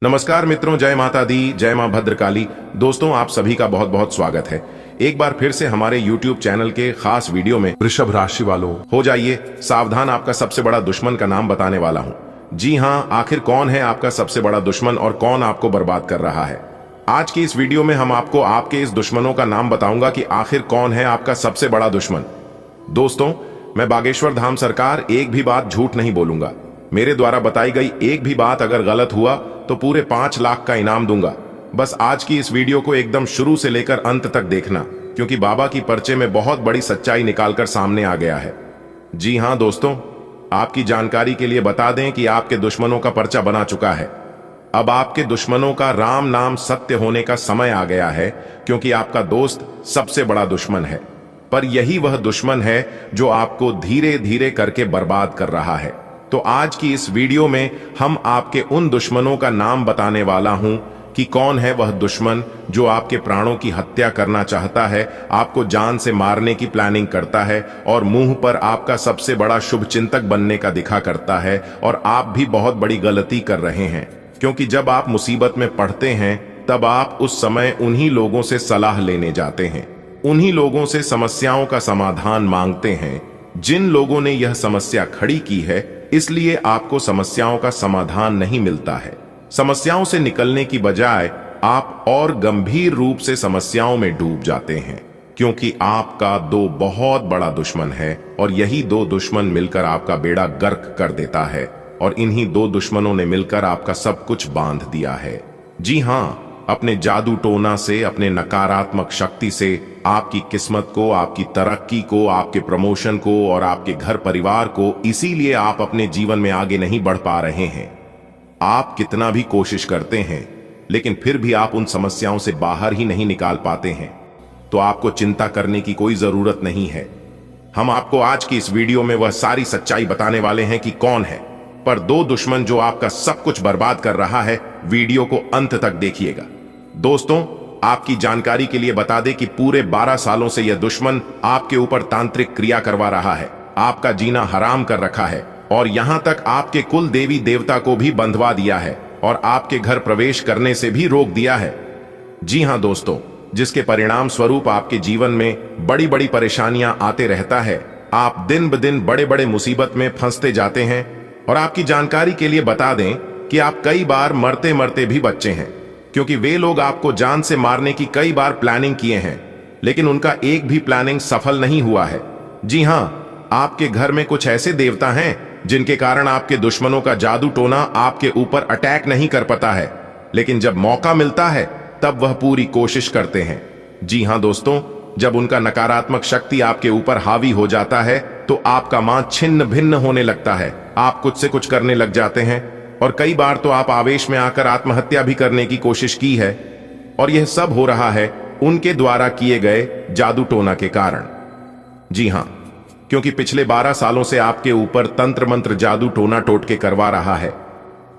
नमस्कार मित्रों, जय माता दी, जय मां भद्रकाली। दोस्तों, आप सभी का बहुत बहुत स्वागत है एक बार फिर से हमारे YouTube चैनल के खास वीडियो में। वृषभ राशि वालों, हो जाइए सावधान, आपका सबसे बड़ा दुश्मन का नाम बताने वाला हूं। जी हां, आखिर कौन है आपका सबसे बड़ा दुश्मन और कौन आपको बर्बाद कर रहा है। आज की इस वीडियो में हम आपको आपके इस दुश्मनों का नाम बताऊंगा कि आखिर कौन है आपका सबसे बड़ा दुश्मन। दोस्तों, मैं बागेश्वर धाम सरकार एक भी बात झूठ नहीं बोलूंगा। मेरे द्वारा बताई गई एक भी बात अगर गलत हुआ तो पूरे 5 लाख का इनाम दूंगा। बस आज की इस वीडियो को एकदम शुरू से लेकर अंत तक देखना, क्योंकि बाबा की पर्चे में बहुत बड़ी सच्चाई निकालकर सामने आ गया है। जी हां दोस्तों, आपकी जानकारी के लिए बता दें कि आपके दुश्मनों का पर्चा बना चुका है। अब आपके दुश्मनों का राम नाम सत्य होने का समय आ गया है, क्योंकि आपका दोस्त सबसे बड़ा दुश्मन है। पर यही वह दुश्मन है जो आपको धीरे धीरे करके बर्बाद कर रहा है। तो आज की इस वीडियो में हम आपके उन दुश्मनों का नाम बताने वाला हूं कि कौन है वह दुश्मन जो आपके प्राणों की हत्या करना चाहता है, आपको जान से मारने की प्लानिंग करता है और मुंह पर आपका सबसे बड़ा शुभचिंतक बनने का दिखा करता है। और आप भी बहुत बड़ी गलती कर रहे हैं, क्योंकि जब आप मुसीबत में पड़ते हैं तब आप उस समय उन्हीं लोगों से सलाह लेने जाते हैं, उन्हीं लोगों से समस्याओं का समाधान मांगते हैं जिन लोगों ने यह समस्या खड़ी की है। इसलिए आपको समस्याओं का समाधान नहीं मिलता है। समस्याओं से निकलने की बजाय आप और गंभीर रूप से समस्याओं में डूब जाते हैं, क्योंकि आपका 2 बहुत बड़ा दुश्मन है और यही 2 दुश्मन मिलकर आपका बेड़ा गर्क कर देता है। और इन्हीं 2 दुश्मनों ने मिलकर आपका सब कुछ बांध दिया है। जी हां, अपने जादू टोना से, अपने नकारात्मक शक्ति से आपकी किस्मत को, आपकी तरक्की को, आपके प्रमोशन को और आपके घर परिवार को, इसीलिए आप अपने जीवन में आगे नहीं बढ़ पा रहे हैं। आप कितना भी कोशिश करते हैं, लेकिन फिर भी आप उन समस्याओं से बाहर ही नहीं निकाल पाते हैं। तो आपको चिंता करने की कोई जरूरत नहीं है। हम आपको आज की इस वीडियो में वह सारी सच्चाई बताने वाले हैं कि कौन है। पर 2 दुश्मन जो आपका सब कुछ बर्बाद कर रहा है, वीडियो को अंत तक देखिएगा। दोस्तों, आपकी जानकारी के लिए बता दें कि पूरे 12 सालों से यह दुश्मन आपके ऊपर तांत्रिक क्रिया करवा रहा है, आपका जीना हराम कर रखा है और यहां तक आपके कुल देवी देवता को भी बंधवा दिया है और आपके घर प्रवेश करने से भी रोक दिया है। जी हां दोस्तों, जिसके परिणाम स्वरूप आपके जीवन में बड़ी बड़ी परेशानियां आते रहता है। आप दिन ब दिन बड़े बड़े मुसीबत में फंसते जाते हैं। और आपकी जानकारी के लिए बता दें कि आप कई बार मरते मरते भी बचे हैं, क्योंकि वे लोग आपको जान से मारने की कई बार प्लानिंग किए हैं, लेकिन उनका एक भी प्लानिंग सफल नहीं हुआ है। जी हां, आपके घर में कुछ ऐसे देवता हैं जिनके कारण आपके दुश्मनों का जादू टोना आपके ऊपर अटैक नहीं कर पाता है, लेकिन जब मौका मिलता है तब वह पूरी कोशिश करते हैं। जी हां दोस्तों, जब उनका नकारात्मक शक्ति आपके ऊपर हावी हो जाता है तो आपका मन छिन्न भिन्न होने लगता है। आप कुछ से कुछ करने लग जाते हैं और कई बार तो आप आवेश में आकर आत्महत्या भी करने की कोशिश की है। और यह सब हो रहा है उनके द्वारा किए गए जादू टोना के कारण। जी हां, क्योंकि पिछले 12 सालों से आपके ऊपर तंत्र मंत्र जादू टोना टोटके करवा रहा है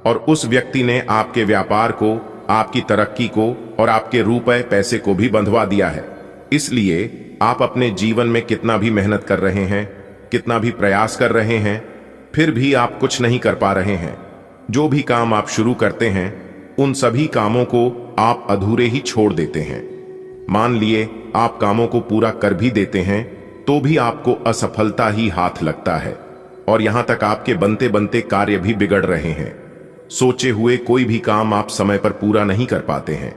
और उस व्यक्ति ने आपके व्यापार को, आपकी तरक्की को और आपके रुपए पैसे को भी बंधवा दिया है। इसलिए आप अपने जीवन में कितना भी मेहनत कर रहे हैं, कितना भी प्रयास कर रहे हैं, फिर भी आप कुछ नहीं कर पा रहे हैं। जो भी काम आप शुरू करते हैं, उन सभी कामों को आप अधूरे ही छोड़ देते हैं। मान लिए आप कामों को पूरा कर भी देते हैं तो भी आपको असफलता ही हाथ लगता है और यहां तक आपके बनते बनते कार्य भी बिगड़ रहे हैं। सोचे हुए कोई भी काम आप समय पर पूरा नहीं कर पाते हैं।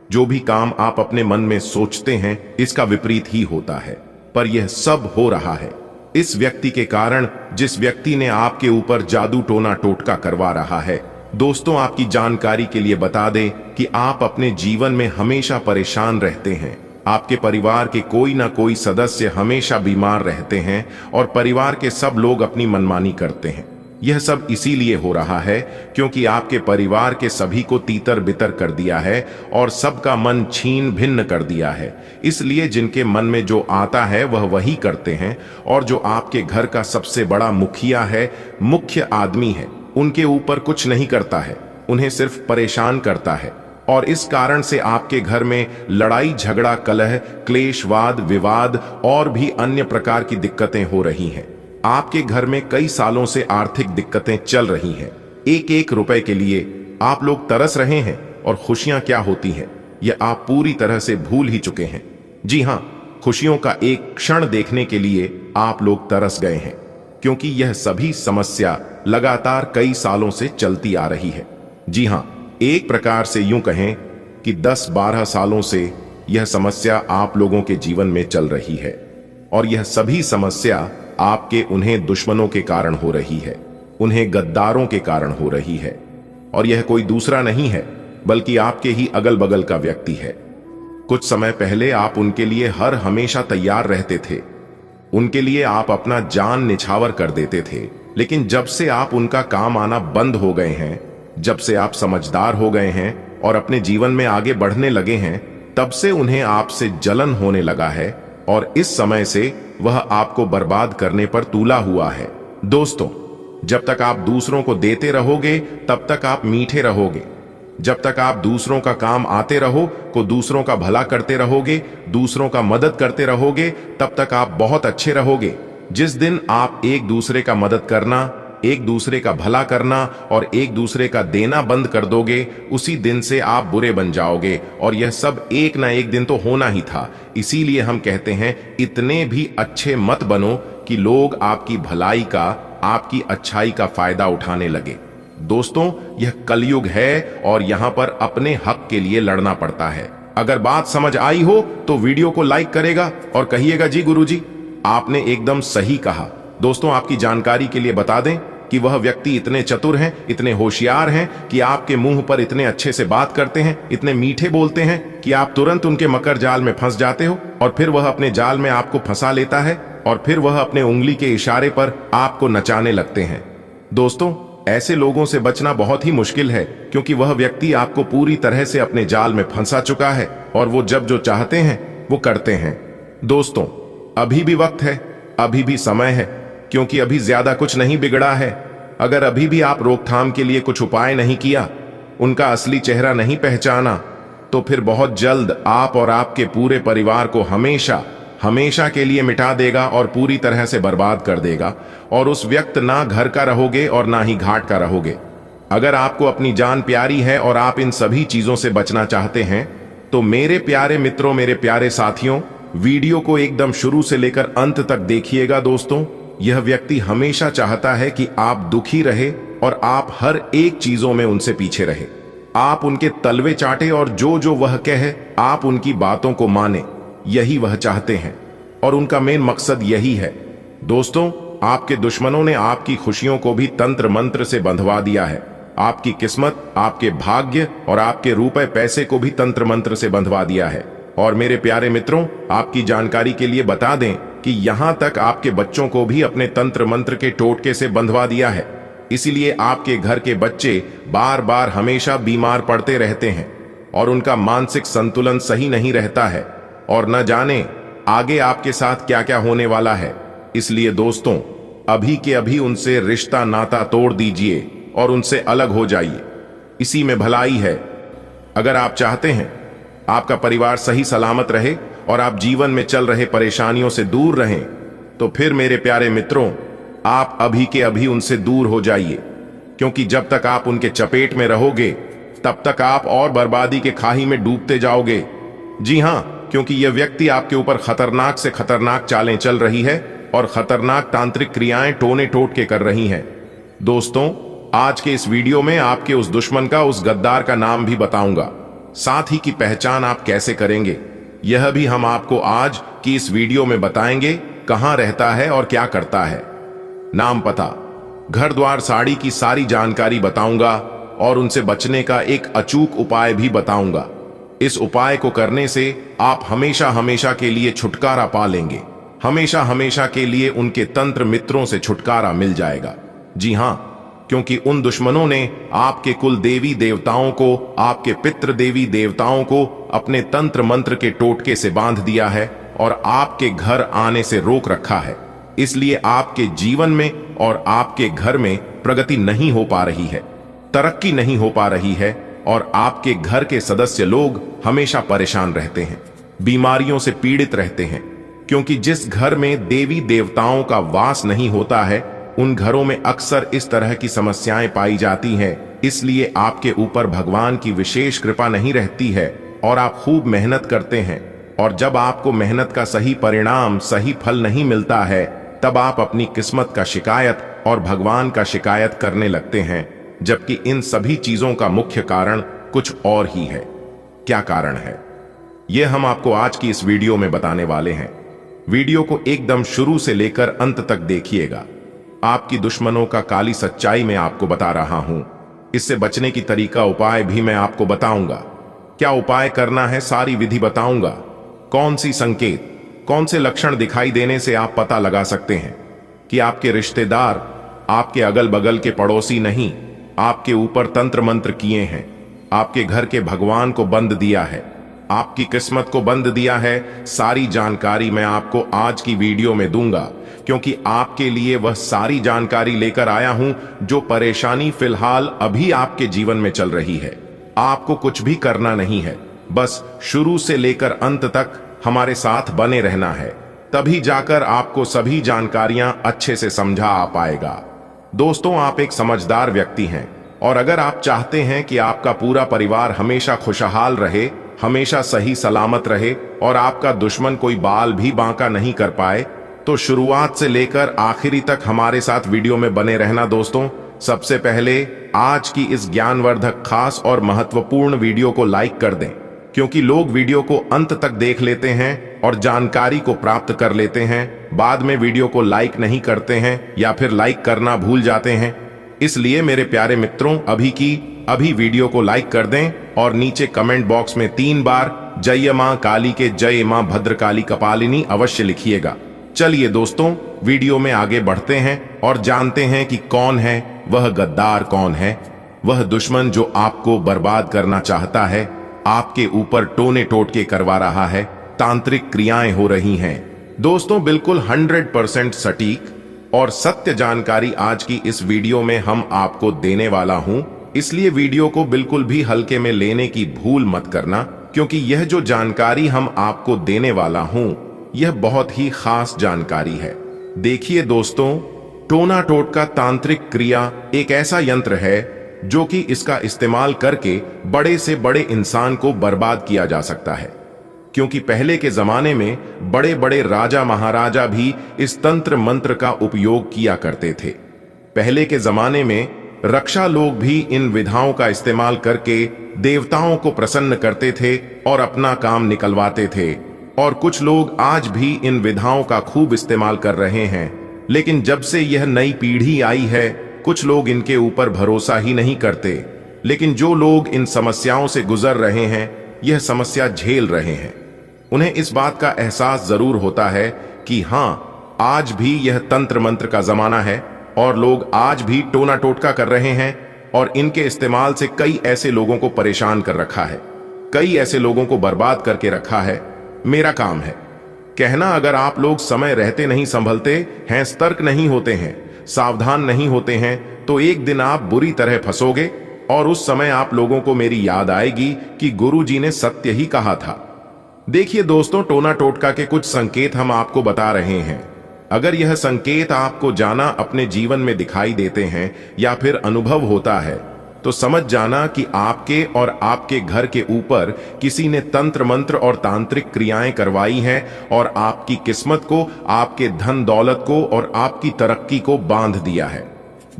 जो भी काम आप अपने मन में सोचते हैं, इसका विपरीत ही होता है। पर यह सब हो रहा है इस व्यक्ति के कारण, जिस व्यक्ति ने आपके ऊपर जादू टोना टोटका करवा रहा है। दोस्तों, आपकी जानकारी के लिए बता दें कि आप अपने जीवन में हमेशा परेशान रहते हैं। आपके परिवार के कोई ना कोई सदस्य हमेशा बीमार रहते हैं और परिवार के सब लोग अपनी मनमानी करते हैं। यह सब इसीलिए हो रहा है क्योंकि आपके परिवार के सभी को तीतर बितर कर दिया है और सबका मन छीन भिन्न कर दिया है। इसलिए जिनके मन में जो आता है वह वही करते हैं और जो आपके घर का सबसे बड़ा मुखिया है, मुख्य आदमी है, उनके ऊपर कुछ नहीं करता है, उन्हें सिर्फ परेशान करता है। और इस कारण से आपके घर में लड़ाई झगड़ा, कलह, क्लेशवाद, विवाद और भी अन्य प्रकार की दिक्कतें हो रही हैं। आपके घर में कई सालों से आर्थिक दिक्कतें चल रही हैं। एक एक रुपए के लिए आप लोग तरस रहे हैं और खुशियां क्या होती हैं यह आप पूरी तरह से भूल ही चुके हैं। जी हां, खुशियों का एक क्षण देखने के लिए आप लोग तरस गए हैं, क्योंकि यह सभी समस्या लगातार कई सालों से चलती आ रही है। जी हां, एक प्रकार से यूं कहें कि 10-12 सालों से यह समस्या आप लोगों के जीवन में चल रही है, और यह सभी समस्या आपके उन्हें दुश्मनों के कारण हो रही है, उन्हें गद्दारों के कारण हो रही है, और यह कोई दूसरा नहीं है बल्कि आपके ही अगल बगल का व्यक्ति है। कुछ समय पहले आप उनके लिए हर हमेशा तैयार रहते थे, उनके लिए आप अपना जान निछावर कर देते थे, लेकिन जब से आप उनका काम आना बंद हो गए हैं, जब से आप समझदार हो गए हैं और अपने जीवन में आगे बढ़ने लगे हैं, तब से उन्हें आपसे जलन होने लगा है, और इस समय से वह आपको बर्बाद करने पर तुला हुआ है। दोस्तों, जब तक आप दूसरों को देते रहोगे तब तक आप मीठे रहोगे। जब तक आप दूसरों का काम आते रहो को दूसरों का भला करते रहोगे, दूसरों का मदद करते रहोगे, तब तक आप बहुत अच्छे रहोगे। जिस दिन आप एक दूसरे का मदद करना, एक दूसरे का भला करना और एक दूसरे का देना बंद कर दोगे, उसी दिन से आप बुरे बन जाओगे, और यह सब एक ना एक दिन तो होना ही था। इसीलिए हम कहते हैं, इतने भी अच्छे मत बनो कि लोग आपकी भलाई का, आपकी अच्छाई का फायदा उठाने लगे। दोस्तों, यह कलयुग है और यहां पर अपने हक के लिए लड़ना पड़ता है। अगर बात समझ आई हो तो वीडियो को लाइक करेगा और कहिएगा, जी गुरुजी, आपने एकदम सही कहा। दोस्तों, आपकी जानकारी के लिए बता दें कि वह व्यक्ति इतने चतुर हैं, इतने होशियार हैं कि आपके मुंह पर इतने अच्छे से बात करते हैं, इतने मीठे बोलते हैं कि आप तुरंत उनके मकर जाल में फंस जाते हो, और फिर वह अपने जाल में आपको फंसा लेता है, और फिर वह अपने उंगली के इशारे पर आपको नचाने लगते हैं। दोस्तों, ऐसे लोगों से बचना बहुत ही मुश्किल है, क्योंकि वह व्यक्ति आपको पूरी तरह से अपने जाल में फंसा चुका है, और वो जब जो चाहते हैं वो करते हैं। दोस्तों, अभी भी वक्त है, अभी भी समय है, क्योंकि अभी ज्यादा कुछ नहीं बिगड़ा है। अगर अभी भी आप रोकथाम के लिए कुछ उपाय नहीं किया, उनका असली चेहरा नहीं पहचाना, तो फिर बहुत जल्द आप और आपके पूरे परिवार को हमेशा हमेशा के लिए मिटा देगा और पूरी तरह से बर्बाद कर देगा, और उस व्यक्त ना घर का रहोगे और ना ही घाट का रहोगे। अगर आपको अपनी जान प्यारी है और आप इन सभी चीजों से बचना चाहते हैं, तो मेरे प्यारे मित्रों, मेरे प्यारे साथियों, वीडियो को एकदम शुरू से लेकर अंत तक देखिएगा। दोस्तों, यह व्यक्ति हमेशा चाहता है कि आप दुखी रहे और आप हर एक चीजों में उनसे पीछे रहे। आप उनके तलवे चाटे और जो जो वह कहे आप उनकी बातों को माने, यही वह चाहते हैं, और उनका मेन मकसद यही है। दोस्तों, आपके दुश्मनों ने आपकी खुशियों को भी तंत्र मंत्र से बंधवा दिया है। आपकी किस्मत, आपके भाग्य और आपके रुपए पैसे को भी तंत्र मंत्र से बंधवा दिया है। और मेरे प्यारे मित्रों, आपकी जानकारी के लिए बता दें कि यहां तक आपके बच्चों को भी अपने तंत्र मंत्र के टोटके से बंधवा दिया है। इसीलिए आपके घर के बच्चे बार बार हमेशा बीमार पड़ते रहते हैं, और उनका मानसिक संतुलन सही नहीं रहता है, और न जाने आगे आपके साथ क्या क्या होने वाला है। इसलिए दोस्तों, अभी के अभी उनसे रिश्ता नाता तोड़ दीजिए और उनसे अलग हो जाइए। इसी में भलाई है। अगर आप चाहते हैं आपका परिवार सही सलामत रहे और आप जीवन में चल रहे परेशानियों से दूर रहें, तो फिर मेरे प्यारे मित्रों, आप अभी के अभी उनसे दूर हो जाइए, क्योंकि जब तक आप उनके चपेट में रहोगे तब तक आप और बर्बादी के खाई में डूबते जाओगे। जी हां, क्योंकि यह व्यक्ति आपके ऊपर खतरनाक से खतरनाक चालें चल रही है और खतरनाक तांत्रिक क्रियाएं टोने टोट के कर रही हैं। दोस्तों, आज के इस वीडियो में आपके उस दुश्मन का, उस गद्दार का नाम भी बताऊंगा, साथ ही की पहचान आप कैसे करेंगे यह भी हम आपको आज की इस वीडियो में बताएंगे। कहां रहता है और क्या करता है, नाम, पता, घर द्वार, साड़ी की सारी जानकारी बताऊंगा, और उनसे बचने का एक अचूक उपाय भी बताऊंगा। इस उपाय को करने से आप हमेशा हमेशा के लिए छुटकारा पा लेंगे, हमेशा हमेशा के लिए उनके तंत्र मित्रों से छुटकारा मिल जाएगा। जी हां, क्योंकि उन दुश्मनों ने आपके कुल देवी देवताओं को, आपके पितृ देवी देवताओं को अपने तंत्र मंत्र के टोटके से बांध दिया है और आपके घर आने से रोक रखा है। इसलिए आपके जीवन में और आपके घर में प्रगति नहीं हो पा रही है, तरक्की नहीं हो पा रही है, और आपके घर के सदस्य लोग हमेशा परेशान रहते हैं, बीमारियों से पीड़ित रहते हैं, क्योंकि जिस घर में देवी देवताओं का वास नहीं होता है, उन घरों में अक्सर इस तरह की समस्याएं पाई जाती हैं इसलिए आपके ऊपर भगवान की विशेष कृपा नहीं रहती है और आप खूब मेहनत करते हैं, और जब आपको मेहनत का सही परिणाम, सही फल नहीं मिलता है, तब आप अपनी किस्मत का शिकायत और भगवान का शिकायत करने लगते हैं, जबकि इन सभी चीजों का मुख्य कारण कुछ और ही है। क्या कारण है, यह हम आपको आज की इस वीडियो में बताने वाले हैं। वीडियो को एकदम शुरू से लेकर अंत तक देखिएगा। आपकी दुश्मनों का काली सच्चाई मैं आपको बता रहा हूं। इससे बचने की तरीका, उपाय भी मैं आपको बताऊंगा। क्या उपाय करना है, सारी विधि बताऊंगा। कौन सी संकेत, कौन से लक्षण दिखाई देने से आप पता लगा सकते हैं कि आपके रिश्तेदार, आपके अगल बगल के पड़ोसी नहीं, आपके ऊपर तंत्र मंत्र किए हैं, आपके घर के भगवान को बंद दिया है, आपकी किस्मत को बंद दिया है। सारी जानकारी मैं आपको आज की वीडियो में दूंगा, क्योंकि आपके लिए वह सारी जानकारी लेकर आया हूं जो परेशानी फिलहाल अभी आपके जीवन में चल रही है। आपको कुछ भी करना नहीं है, बस शुरू से लेकर अंत तक हमारे साथ बने रहना है, तभी जाकर आपको सभी जानकारियां अच्छे से समझा आ पाएगा। दोस्तों, आप एक समझदार व्यक्ति हैं, और अगर आप चाहते हैं कि आपका पूरा परिवार हमेशा खुशहाल रहे, हमेशा सही सलामत रहे और आपका दुश्मन कोई बाल भी बांका नहीं कर पाए, तो शुरुआत से लेकर आखिरी तक हमारे साथ वीडियो में बने रहना। दोस्तों, सबसे पहले आज की इस ज्ञानवर्धक, खास और महत्वपूर्ण वीडियो को लाइक कर दें, क्योंकि लोग वीडियो को अंत तक देख लेते हैं और जानकारी को प्राप्त कर लेते हैं, बाद में वीडियो को लाइक नहीं करते हैं या फिर लाइक करना भूल जाते हैं। इसलिए मेरे प्यारे मित्रों, अभी वीडियो को लाइक कर दें और नीचे कमेंट बॉक्स में 3 बार जय मां काली के, जय मां भद्रकाली कपालिनी अवश्य लिखिएगा। चलिए दोस्तों, वीडियो में आगे बढ़ते हैं और जानते हैं कि कौन है वह गद्दार, कौन है वह दुश्मन जो आपको बर्बाद करना चाहता है, आपके ऊपर टोने टोटके करवा रहा है, तांत्रिक क्रियाएं हो रही हैं। दोस्तों, बिल्कुल 100% सटीक और सत्य जानकारी आज की इस वीडियो में हम आपको देने वाला हूं, इसलिए वीडियो को बिल्कुल भी हल्के में लेने की भूल मत करना, क्योंकि यह जो जानकारी हम आपको देने वाला हूं, यह बहुत ही खास जानकारी है। देखिए दोस्तों, टोना टोटका तांत्रिक क्रिया एक ऐसा यंत्र है जो कि इसका इस्तेमाल करके बड़े से बड़े इंसान को बर्बाद किया जा सकता है, क्योंकि पहले के जमाने में बड़े बड़े राजा महाराजा भी इस तंत्र मंत्र का उपयोग किया करते थे। पहले के जमाने में रक्षा लोग भी इन विधाओं का इस्तेमाल करके देवताओं को प्रसन्न करते थे और अपना काम निकलवाते थे, और कुछ लोग आज भी इन विधाओं का खूब इस्तेमाल कर रहे हैं। लेकिन जब से यह नई पीढ़ी आई है, कुछ लोग इनके ऊपर भरोसा ही नहीं करते। लेकिन जो लोग इन समस्याओं से गुजर रहे हैं, यह समस्या झेल रहे हैं, उन्हें इस बात का एहसास जरूर होता है कि हाँ, आज भी यह तंत्र मंत्र का जमाना है और लोग आज भी टोना टोटका कर रहे हैं, और इनके इस्तेमाल से कई ऐसे लोगों को परेशान कर रखा है, कई ऐसे लोगों को बर्बाद करके रखा है। मेरा काम है कहना, अगर आप लोग समय रहते नहीं संभलते हैं, सतर्क नहीं होते हैं, सावधान नहीं होते हैं, तो एक दिन आप बुरी तरह फंसोगे, और उस समय आप लोगों को मेरी याद आएगी कि गुरुजी ने सत्य ही कहा था। देखिए दोस्तों, टोना टोटका के कुछ संकेत हम आपको बता रहे हैं। अगर यह संकेत आपको जाना अपने जीवन में दिखाई देते हैं या फिर अनुभव होता है, तो समझ जाना कि आपके और आपके घर के ऊपर किसी ने तंत्र मंत्र और तांत्रिक क्रियाएं करवाई हैं और आपकी किस्मत को, आपके धन दौलत को और आपकी तरक्की को बांध दिया है।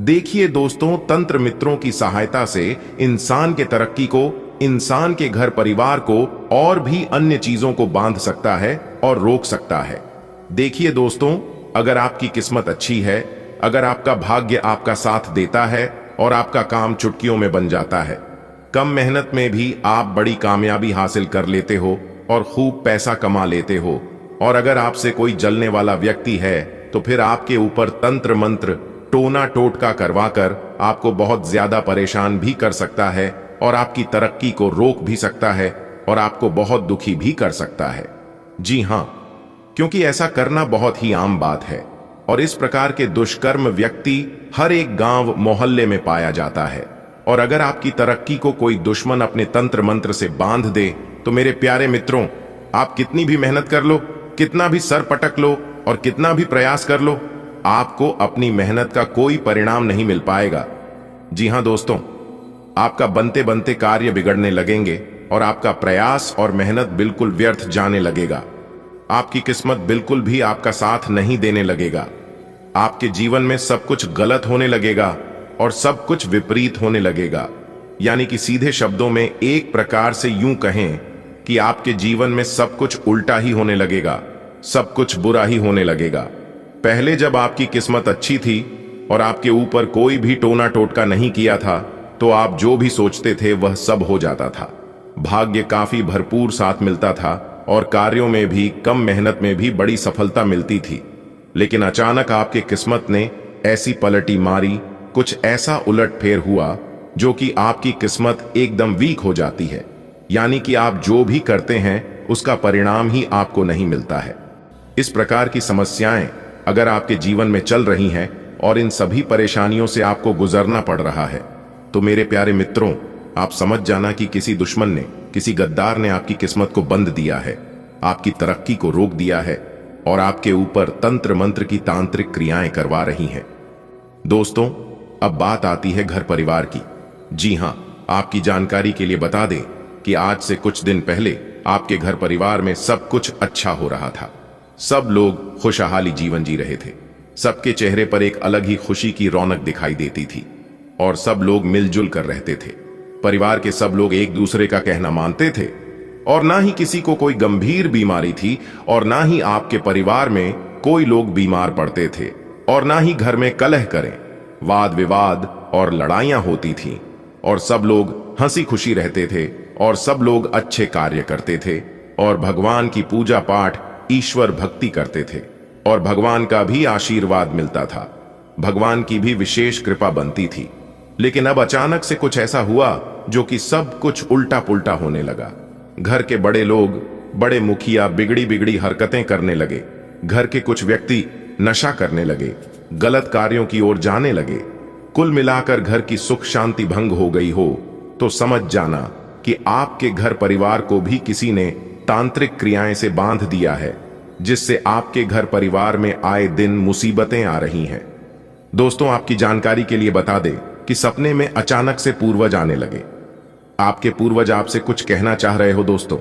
देखिए दोस्तों, तंत्र मित्रों की सहायता से इंसान के तरक्की को, इंसान के घर परिवार को और भी अन्य चीजों को बांध सकता है और रोक सकता है। देखिए दोस्तों, अगर आपकी किस्मत अच्छी है, अगर आपका भाग्य आपका साथ देता है और आपका काम चुटकियों में बन जाता है, कम मेहनत में भी आप बड़ी कामयाबी हासिल कर लेते हो और खूब पैसा कमा लेते हो, और अगर आपसे कोई जलने वाला व्यक्ति है, तो फिर आपके ऊपर तंत्र मंत्र, टोना टोटका करवाकर आपको बहुत ज्यादा परेशान भी कर सकता है और आपकी तरक्की को रोक भी सकता है और आपको बहुत दुखी भी कर सकता है। जी हां, क्योंकि ऐसा करना बहुत ही आम बात है, और इस प्रकार के दुष्कर्म व्यक्ति हर एक गांव मोहल्ले में पाया जाता है। और अगर आपकी तरक्की को कोई दुश्मन अपने तंत्र मंत्र से बांध दे, तो मेरे प्यारे मित्रों, आप कितनी भी मेहनत कर लो, कितना भी सर पटक लो और कितना भी प्रयास कर लो, आपको अपनी मेहनत का कोई परिणाम नहीं मिल पाएगा। जी हां दोस्तों, आपका बनते बनते कार्य बिगड़ने लगेंगे और आपका प्रयास और मेहनत बिल्कुल व्यर्थ जाने लगेगा। आपकी किस्मत बिल्कुल भी आपका साथ नहीं देने लगेगा। आपके जीवन में सब कुछ गलत होने लगेगा और सब कुछ विपरीत होने लगेगा। यानी कि सीधे शब्दों में एक प्रकार से यूं कहें कि आपके जीवन में सब कुछ उल्टा ही होने लगेगा, सब कुछ बुरा ही होने लगेगा। पहले जब आपकी किस्मत अच्छी थी और आपके ऊपर कोई भी टोना टोटका नहीं किया था, तो आप जो भी सोचते थे वह सब हो जाता था। भाग्य काफी भरपूर साथ मिलता था और कार्यों में भी, कम मेहनत में भी बड़ी सफलता मिलती थी। लेकिन अचानक आपके किस्मत ने ऐसी पलटी मारी, कुछ ऐसा उलटफेर हुआ जो कि आपकी किस्मत एकदम वीक हो जाती है। यानी कि आप जो भी करते हैं उसका परिणाम ही आपको नहीं मिलता है। इस प्रकार की समस्याएं अगर आपके जीवन में चल रही हैं और इन सभी परेशानियों से आपको गुजरना पड़ रहा है, तो मेरे प्यारे मित्रों, आप समझ जाना कि किसी दुश्मन ने, किसी गद्दार ने आपकी किस्मत को बंद दिया है, आपकी तरक्की को रोक दिया है और आपके ऊपर तंत्र मंत्र की तांत्रिक क्रियाएं करवा रही हैं। दोस्तों, अब बात आती है घर परिवार की। जी हां, आपकी जानकारी के लिए बता दें कि आज से कुछ दिन पहले आपके घर परिवार में सब कुछ अच्छा हो रहा था। सब लोग खुशहाली जीवन जी रहे थे। सबके चेहरे पर एक अलग ही खुशी की रौनक दिखाई देती थी और सब लोग मिलजुल कर रहते थे। परिवार के सब लोग एक दूसरे का कहना मानते थे और ना ही किसी को कोई गंभीर बीमारी थी और ना ही आपके परिवार में कोई लोग बीमार पड़ते थे और ना ही घर में कलह करें, वाद विवाद और लड़ाइयां होती थीं और सब लोग हंसी खुशी रहते थे और सब लोग अच्छे कार्य करते थे और भगवान की पूजा पाठ, ईश्वर भक्ति करते थे और भगवान का भी आशीर्वाद मिलता था। भगवान की भी विशेष कृपा बनती थी। लेकिन अब अचानक से कुछ ऐसा हुआ जो कि सब कुछ उल्टा पुल्टा होने लगा। घर के बड़े लोग, बड़े मुखिया बिगड़ी बिगड़ी हरकतें करने लगे। घर के कुछ व्यक्ति नशा करने लगे, गलत कार्यों की ओर जाने लगे। कुल मिलाकर घर की सुख शांति भंग हो गई हो तो समझ जाना कि आपके घर परिवार को भी किसी ने तांत्रिक क्रियाएं से बांध दिया है, जिससे आपके घर परिवार में आए दिन मुसीबतें आ रही हैं। दोस्तों, आपकी जानकारी के लिए बता दें कि सपने में अचानक से पूर्वज आने लगे। आपके पूर्वज आपसे कुछ कहना चाह रहे हो। दोस्तों,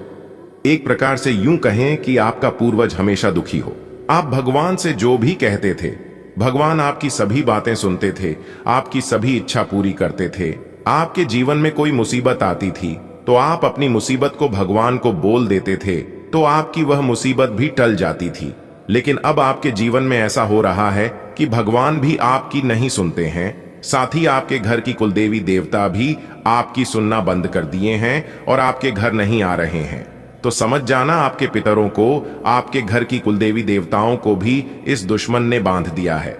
एक प्रकार से यूं कहें कि आपका पूर्वज हमेशा दुखी हो। आप भगवान से जो भी कहते थे, भगवान आपकी सभी बातें सुनते थे, आपकी सभी इच्छा पूरी करते थे। आपके जीवन में कोई मुसीबत आती थी तो आप अपनी मुसीबत को भगवान को बोल देते थे, तो आपकी वह मुसीबत भी टल जाती थी। लेकिन अब आपके जीवन में ऐसा हो रहा है कि भगवान भी आपकी नहीं सुनते हैं, साथ ही आपके घर की कुलदेवी देवता भी आपकी सुनना बंद कर दिए हैं और आपके घर नहीं आ रहे हैं। तो समझ जाना, आपके पितरों को, आपके घर की कुलदेवी देवताओं को भी इस दुश्मन ने बांध दिया है।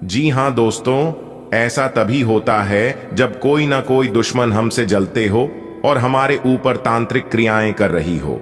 जी हां दोस्तों, ऐसा तभी होता है जब कोई ना कोई दुश्मन हमसे जलते हो और हमारे ऊपर तांत्रिक क्रियाएं कर रही हो।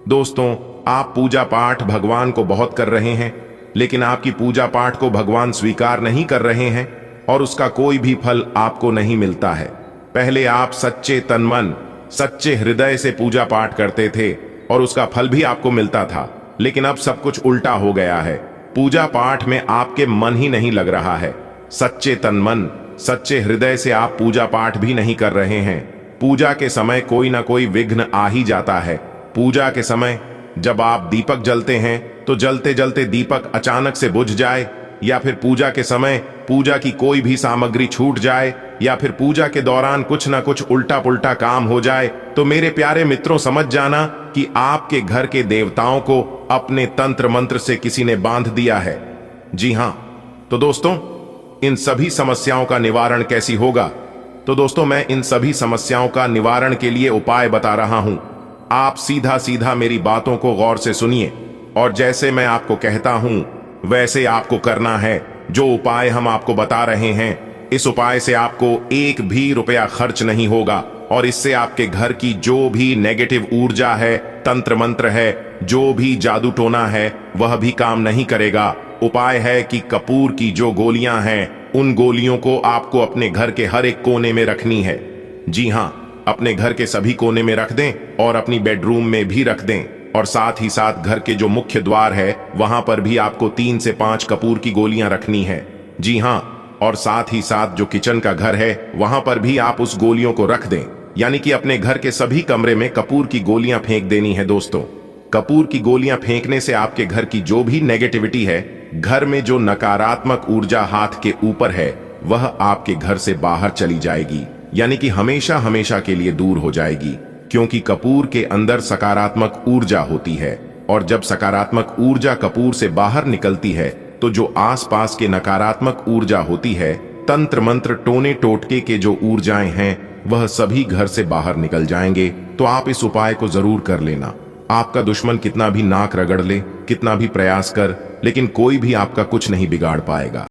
दोस्तों, आप पूजा पाठ भगवान को बहुत कर रहे हैं, लेकिन आपकी पूजा पाठ को भगवान स्वीकार नहीं कर रहे हैं और उसका कोई भी फल आपको नहीं मिलता है। पहले आप सच्चे तन मन, सच्चे हृदय से पूजा पाठ करते थे और उसका फल भी आपको मिलता था, लेकिन अब सब कुछ उल्टा हो गया है। पूजा पाठ में आपके मन ही नहीं लग रहा है। सच्चे तन मन, सच्चे हृदय से आप पूजा पाठ भी नहीं कर रहे हैं। पूजा के समय कोई ना कोई विघ्न आ ही जाता है। पूजा के समय जब आप दीपक जलते हैं तो जलते जलते दीपक अचानक से बुझ जाए, या फिर पूजा के समय पूजा की कोई भी सामग्री छूट जाए, या फिर पूजा के दौरान कुछ ना कुछ उल्टा पुल्टा काम हो जाए, तो मेरे प्यारे मित्रों समझ जाना कि आपके घर के देवताओं को अपने तंत्र मंत्र से किसी ने बांध दिया है। जी हां, तो दोस्तों, इन सभी समस्याओं का निवारण कैसी होगा? तो दोस्तों, मैं इन सभी समस्याओं का निवारण के लिए उपाय बता रहा हूं। आप सीधा सीधा मेरी बातों को गौर से सुनिए और जैसे मैं आपको कहता हूं वैसे आपको करना है। जो उपाय हम आपको बता रहे हैं, इस उपाय से आपको एक भी रुपया खर्च नहीं होगा और इससे आपके घर की जो भी नेगेटिव ऊर्जा है, तंत्र मंत्र है, जो भी जादू टोना है, वह भी काम नहीं करेगा। उपाय है कि कपूर की जो गोलियां हैं, उन गोलियों को आपको अपने घर के हर एक कोने में रखनी है। जी हां, अपने घर के सभी कोने में रख दें और अपनी बेडरूम में भी रख दें, और साथ ही साथ घर के जो मुख्य द्वार है वहां पर भी आपको 3 से 5 कपूर की गोलियां रखनी है। जी हां, और साथ ही साथ जो किचन का घर है वहां पर भी आप उस गोलियों को रख दें। यानी कि अपने घर के सभी कमरे में कपूर की गोलियां फेंक देनी है दोस्तों। कपूर की गोलियां फेंकने से आपके घर की जो भी नेगेटिविटी है, घर में जो नकारात्मक ऊर्जा हाथ के ऊपर है, वह आपके घर से बाहर चली जाएगी, यानी कि हमेशा हमेशा के लिए दूर हो जाएगी। क्योंकि कपूर के अंदर सकारात्मक ऊर्जा होती है, और जब सकारात्मक ऊर्जा कपूर से बाहर निकलती है तो जो आसपास के नकारात्मक ऊर्जा होती है, तंत्र मंत्र टोने टोटके के जो ऊर्जाएं हैं, वह सभी घर से बाहर निकल जाएंगे। तो आप इस उपाय को जरूर कर लेना। आपका दुश्मन कितना भी नाक रगड़ ले, कितना भी प्रयास कर, लेकिन कोई भी आपका कुछ नहीं बिगाड़ पाएगा।